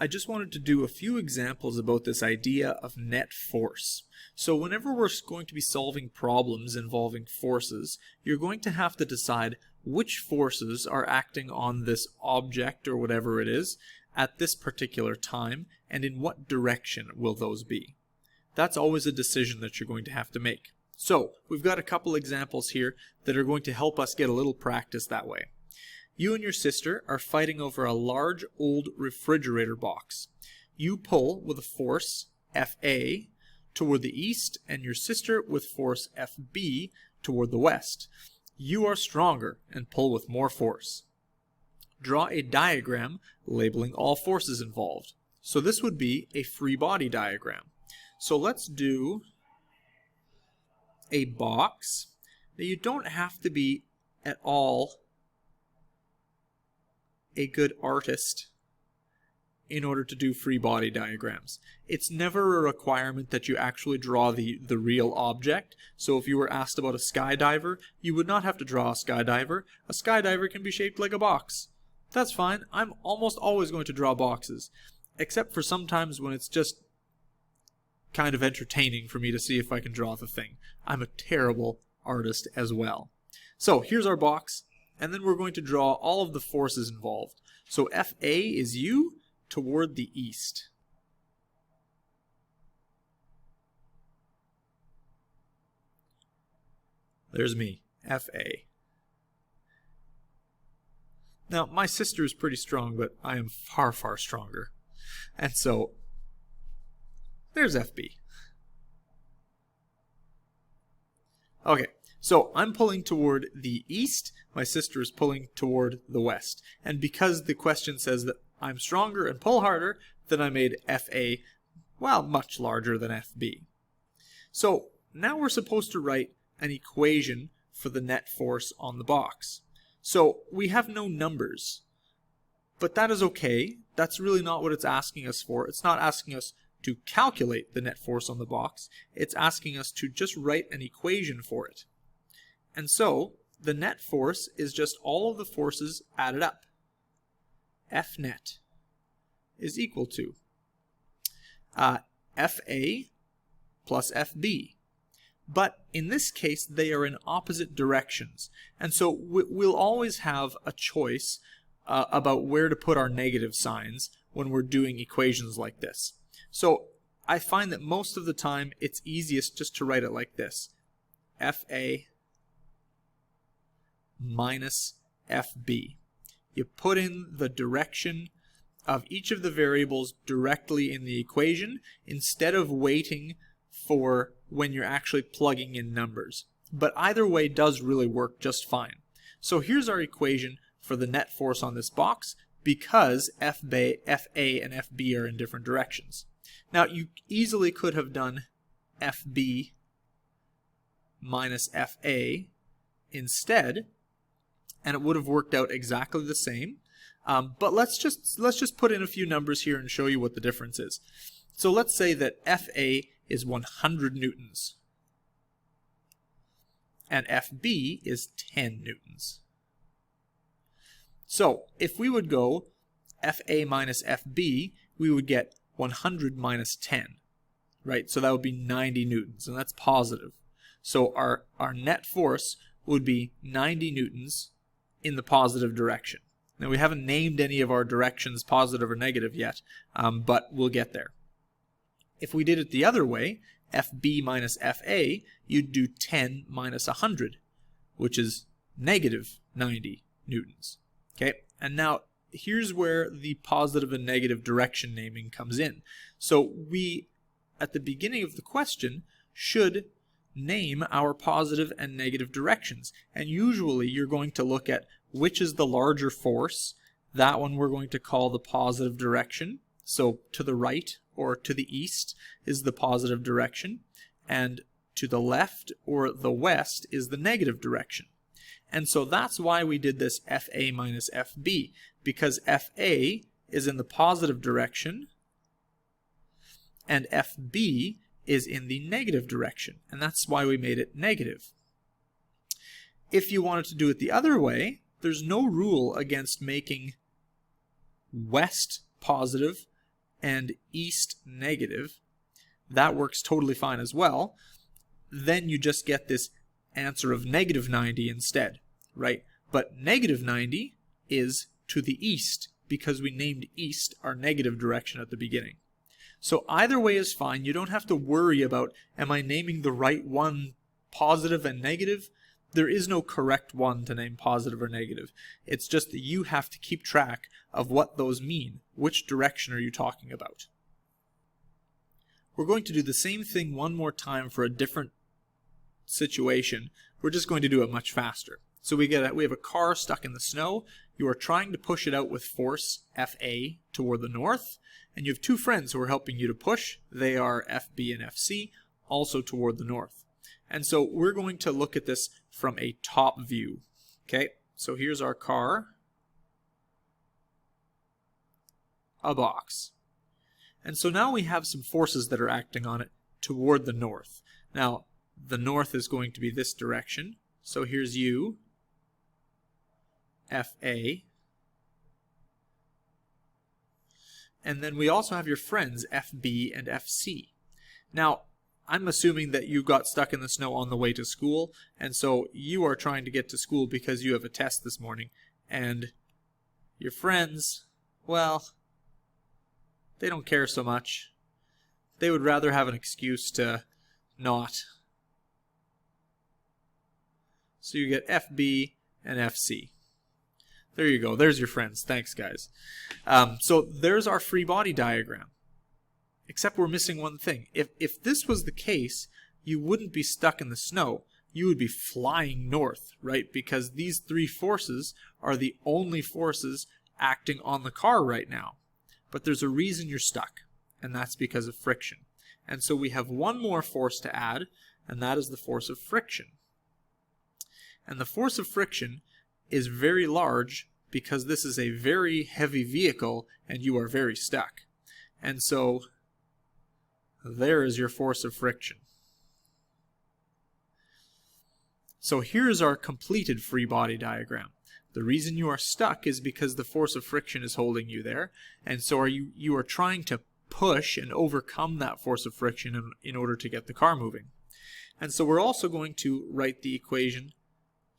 I just wanted to do a few examples about this idea of net force. So whenever we're going to be solving problems involving forces, you're going to have to decide which forces are acting on this object or whatever it is at this particular time, and in what direction will those be. That's always a decision that you're going to have to make. So we've got a couple examples here that are going to help us get a little practice that way. You and your sister are fighting over a large old refrigerator box. You pull with a force Fa toward the east and your sister with force Fb toward the west. You are stronger and pull with more force. Draw a diagram labeling all forces involved. So this would be a free body diagram. So let's do a box. Now you don't have to be at all a good artist in order to do free body diagrams. It's never a requirement that you actually draw the real object. So if you were asked about a skydiver, you would not have to draw a skydiver. A skydiver can be shaped like a box. That's fine. I'm almost always going to draw boxes, except for sometimes when it's just kind of entertaining for me to see if I can draw the thing. I'm a terrible artist as well. So here's our box, and then we're going to draw all of the forces involved. So Fa is you toward the east. There's me, Fa. Now, my sister is pretty strong, but I am far, far stronger. And so, there's Fb. Okay, so I'm pulling toward the east, my sister is pulling toward the west. And because the question says that I'm stronger and pull harder, then I made Fa, well, much larger than Fb. So now we're supposed to write an equation for the net force on the box. So we have no numbers, but that is okay. That's really not what it's asking us for. It's not asking us to calculate the net force on the box. It's asking us to just write an equation for it. And so the net force is just all of the forces added up. F net is equal to Fa plus Fb. But in this case, they are in opposite directions. And so we'll always have a choice about where to put our negative signs when we're doing equations like this. So I find that most of the time it's easiest just to write it like this. Fa minus Fb. You put in the direction of each of the variables directly in the equation instead of waiting for when you're actually plugging in numbers. But either way does really work just fine. So here's our equation for the net force on this box because Fa and Fb are in different directions. Now you easily could have done Fb minus Fa instead, and it would have worked out exactly the same. But let's just put in a few numbers here and show you what the difference is. So let's say that Fa is 100 newtons and Fb is 10 newtons. So if we would go Fa minus Fb, we would get 100 minus 10, right? So that would be 90 newtons, and that's positive. So our net force would be 90 newtons in the positive direction. Now we haven't named any of our directions positive or negative yet, but we'll get there. If we did it the other way, Fb minus Fa, you'd do 10 minus 100, which is negative 90 newtons. Okay, and now here's where the positive and negative direction naming comes in. So we, at the beginning of the question, should name our positive and negative directions. And usually you're going to look at which is the larger force. That one we're going to call the positive direction. So to the right or to the east is the positive direction, and to the left or the west is the negative direction. And so that's why we did this Fa minus Fb, because Fa is in the positive direction and Fb is in the negative direction, and that's why we made it negative. If you wanted to do it the other way, there's no rule against making west positive and east negative, that works totally fine as well. Then you just get this answer of negative 90 instead, right? But negative 90 is to the east because we named east our negative direction at the beginning. So either way is fine. You don't have to worry about, am I naming the right one positive and negative? There is no correct one to name positive or negative. It's just that you have to keep track of what those mean. Which direction are you talking about? We're going to do the same thing one more time for a different situation. We're just going to do it much faster. So we have a car stuck in the snow. You are trying to push it out with force Fa toward the north, and you have two friends who are helping you to push. They are Fb and Fc, also toward the north. And so we're going to look at this from a top view. Okay, so here's our car, a box. And so now we have some forces that are acting on it toward the north. Now, the north is going to be this direction. So here's you, Fa. And then we also have your friends, Fb and Fc. Now, I'm assuming that you got stuck in the snow on the way to school, and so you are trying to get to school because you have a test this morning. And your friends, well, they don't care so much. They would rather have an excuse to not. So you get Fb and Fc. There you go. There's your friends. Thanks, guys. So there's our free body diagram. Except we're missing one thing. If this was the case, you wouldn't be stuck in the snow. You would be flying north, right? Because these three forces are the only forces acting on the car right now. But there's a reason you're stuck, and that's because of friction. And so we have one more force to add, and that is the force of friction. And the force of friction is very large because this is a very heavy vehicle and you are very stuck. And so there is your force of friction. So here's our completed free body diagram. The reason you are stuck is because the force of friction is holding you there, and so you are trying to push and overcome that force of friction in order to get the car moving. And so we're also going to write the equation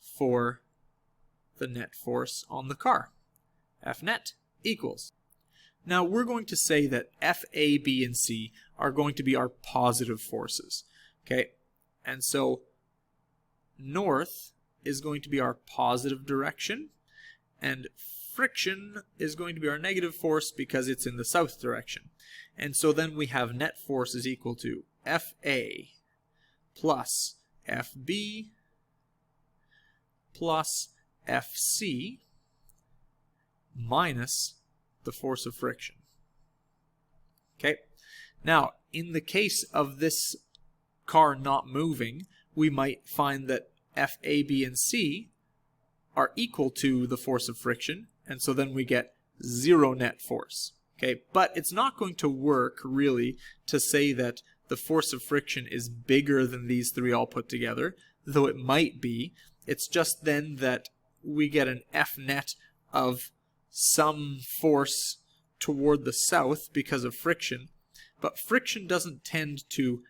for the net force on the car. Fnet equals. Now we're going to say that F, A, B, and C are going to be our positive forces. Okay, and so north is going to be our positive direction, and friction is going to be our negative force because it's in the south direction. And so then we have net force is equal to Fa plus Fb plus Fc minus the force of friction. Okay, now in the case of this car not moving, we might find that F, A, B, and C are equal to the force of friction, and so then we get zero net force. Okay, but it's not going to work really to say that the force of friction is bigger than these three all put together, though it might be. It's just then that we get an F net of some force toward the south because of friction, but friction doesn't tend to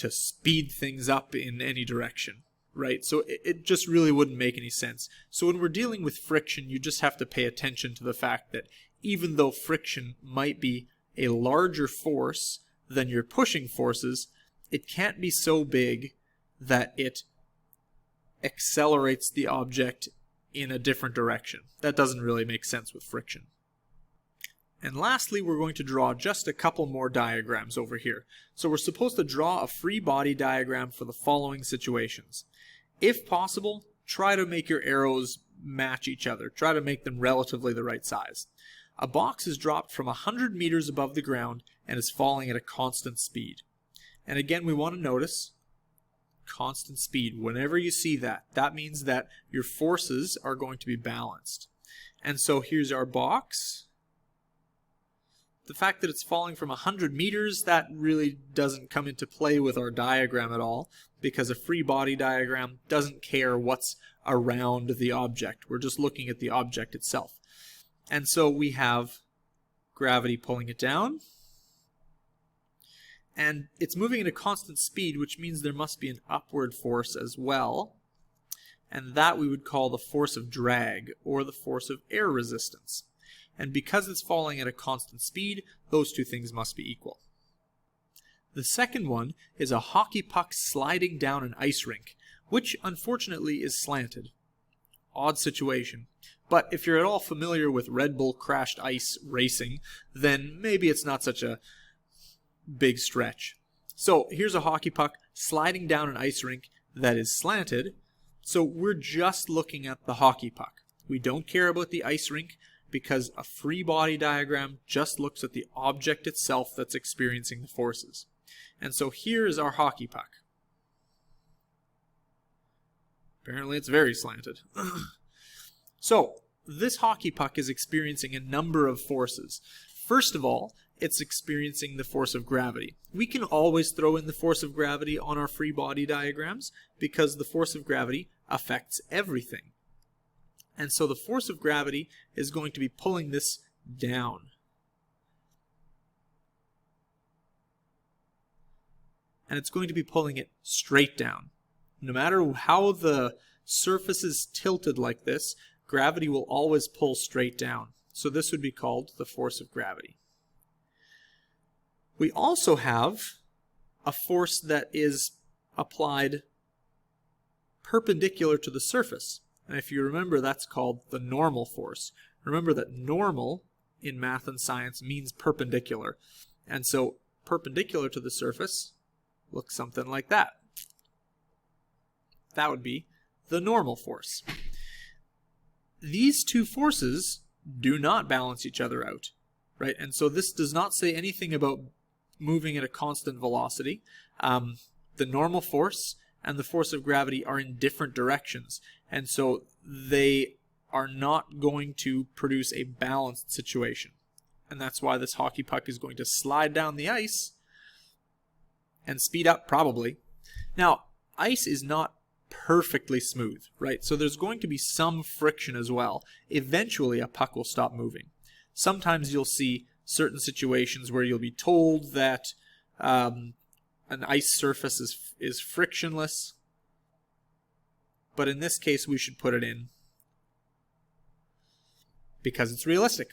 speed things up in any direction, right? So it just really wouldn't make any sense. So when we're dealing with friction, you just have to pay attention to the fact that even though friction might be a larger force than your pushing forces, it can't be so big that it accelerates the object in a different direction. That doesn't really make sense with friction. And lastly, we're going to draw just a couple more diagrams over here. So we're supposed to draw a free body diagram for the following situations. If possible, try to make your arrows match each other. Try to make them relatively the right size. A box is dropped from 100 meters above the ground and is falling at a constant speed. And again, we want to notice constant speed. Whenever you see that, that means that your forces are going to be balanced. And so here's our box. The fact that it's falling from 100 meters, that really doesn't come into play with our diagram at all, because a free body diagram doesn't care what's around the object. We're just looking at the object itself. And so we have gravity pulling it down. And it's moving at a constant speed, which means there must be an upward force as well. And that we would call the force of drag, or the force of air resistance. And because it's falling at a constant speed, those two things must be equal. The second one is a hockey puck sliding down an ice rink, which unfortunately is slanted. Odd situation. But if you're at all familiar with Red Bull crashed ice racing, then maybe it's not such a big stretch. So here's a hockey puck sliding down an ice rink that is slanted. So we're just looking at the hockey puck. We don't care about the ice rink because a free body diagram just looks at the object itself that's experiencing the forces. And so here is our hockey puck. Apparently it's very slanted. So this hockey puck is experiencing a number of forces. First of all, it's experiencing the force of gravity. We can always throw in the force of gravity on our free body diagrams because the force of gravity affects everything. And so the force of gravity is going to be pulling this down. And it's going to be pulling it straight down. No matter how the surface is tilted like this, gravity will always pull straight down. So this would be called the force of gravity. We also have a force that is applied perpendicular to the surface. And if you remember, that's called the normal force. Remember that normal in math and science means perpendicular. And so perpendicular to the surface looks something like that. That would be the normal force. These two forces do not balance each other out, right? And so this does not say anything about moving at a constant velocity. The normal force and the force of gravity are in different directions, and so they are not going to produce a balanced situation. And that's why this hockey puck is going to slide down the ice and speed up probably. Now, ice is not perfectly smooth, right? So there's going to be some friction as well. Eventually a puck will stop moving. Sometimes you'll see certain situations where you'll be told that an ice surface is frictionless, but in this case we should put it in because it's realistic.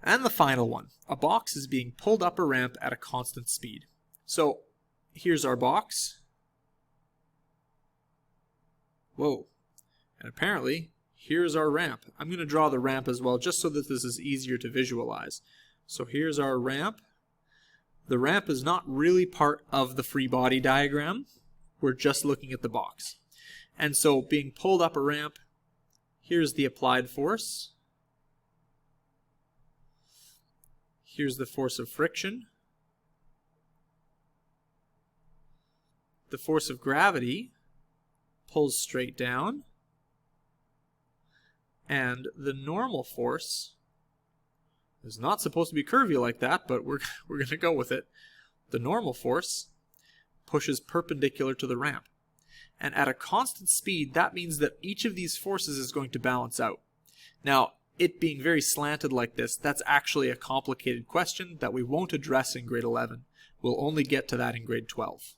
And the final one, a box is being pulled up a ramp at a constant speed. So here's our box. Whoa. And apparently here's our ramp. I'm going to draw the ramp as well just so that this is easier to visualize. So here's our ramp. The ramp is not really part of the free body diagram. We're just looking at the box. And so being pulled up a ramp, here's the applied force. Here's the force of friction. The force of gravity pulls straight down. And the normal force is not supposed to be curvy like that, but we're going to go with it. The normal force pushes perpendicular to the ramp. And at a constant speed, that means that each of these forces is going to balance out. Now, it being very slanted like this, that's actually a complicated question that we won't address in grade 11. We'll only get to that in grade 12.